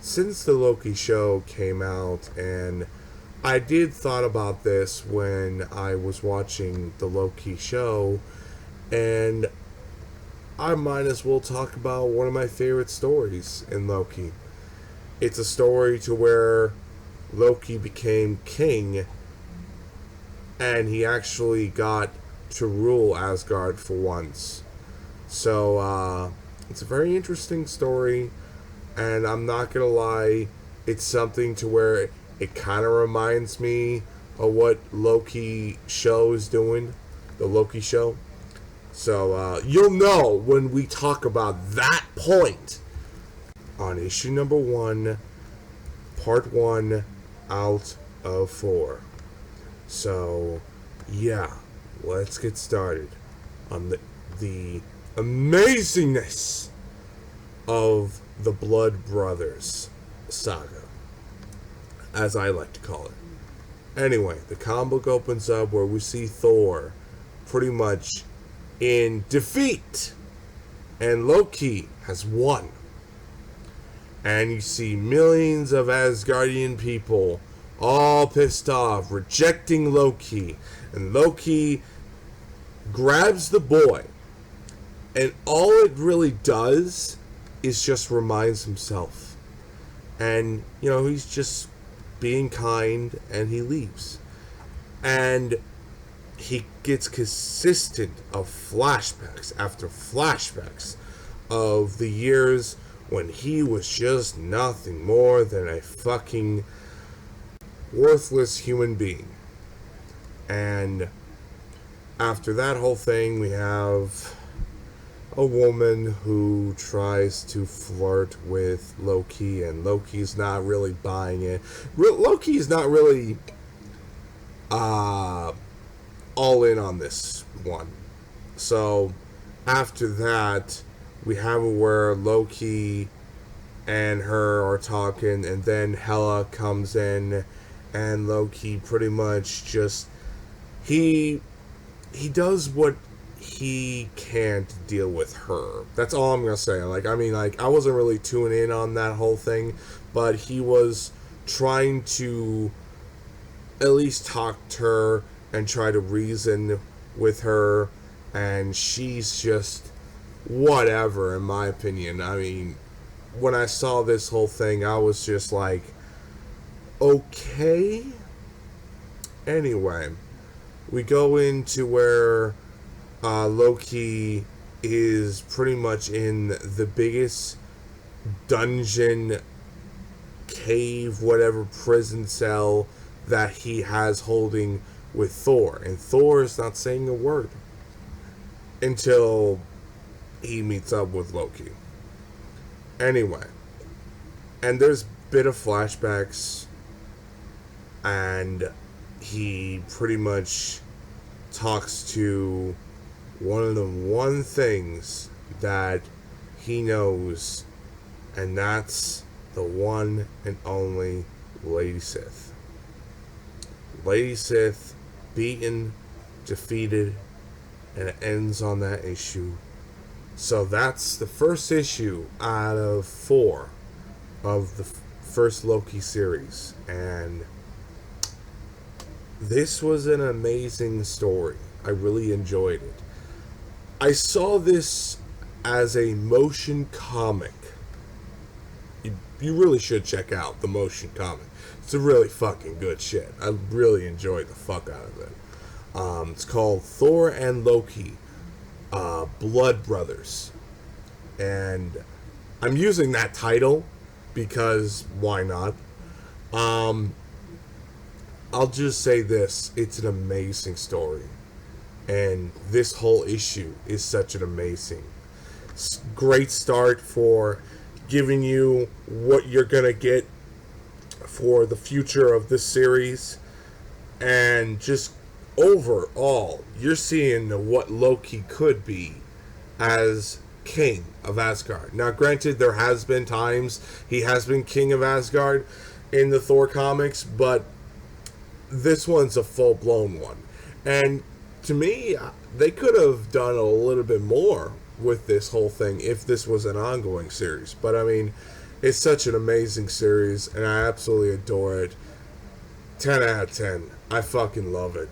since the Loki show came out, and I did thought about this when I was watching the Loki show, and I might as well talk about one of my favorite stories in Loki. It's a story to where Loki became king, and he actually got to rule Asgard for once. So, it's a very interesting story, and I'm not gonna lie, it's something to where it kind of reminds me of what Loki show is doing, the Loki show. So, you'll know when we talk about that point on issue number 1, part 1 out of 4. So, yeah, let's get started on the amazingness of the Blood Brothers saga, as I like to call it. Anyway, the comic book opens up where we see Thor pretty much in defeat, and Loki has won. And you see millions of Asgardian people all pissed off, rejecting Loki. And Loki grabs the boy, and all it really does is just reminds himself. And, he's just being kind, and he leaves. And he gets consistent of flashbacks after flashbacks of the years when he was just nothing more than a fucking worthless human being. And after that whole thing, we have a woman who tries to flirt with Loki, and Loki's not really buying it. Loki's not really all in on this one. So after that, we have where Loki and her are talking, and then Hela comes in, and Loki pretty much just he does what he can't deal with her. That's all I'm gonna say. I wasn't really tuning in on that whole thing, but he was trying to at least talk to her and try to reason with her, and she's just whatever, in my opinion. I mean, when I saw this whole thing, I was just like, okay. Anyway, we go into where Loki is pretty much in the biggest dungeon, cave, whatever, prison cell that he has holding with Thor. And Thor is not saying a word until he meets up with Loki. Anyway, and there's a bit of flashbacks, and he pretty much talks to one of the one things that he knows, and that's the one and only Lady Sif. Lady Sif beaten, defeated, and it ends on that issue. So that's the first issue out of 4 of the first Loki series, and this was an amazing story. I really enjoyed it. I saw this as a motion comic. You really should check out the motion comic. It's a really fucking good shit. I really enjoyed the fuck out of it. It's called Thor and Loki, Blood Brothers. And I'm using that title because why not? I'll just say this. It's an amazing story. And this whole issue is such an amazing, great start for giving you what you're going to get for the future of this series. And just overall, you're seeing what Loki could be as king of Asgard. Now, granted, there has been times he has been king of Asgard in the Thor comics, but this one's a full-blown one. And to me, they could have done a little bit more with this whole thing if this was an ongoing series. But I mean, It's such an amazing series, and I absolutely adore it. 10 out of 10. I fucking love it.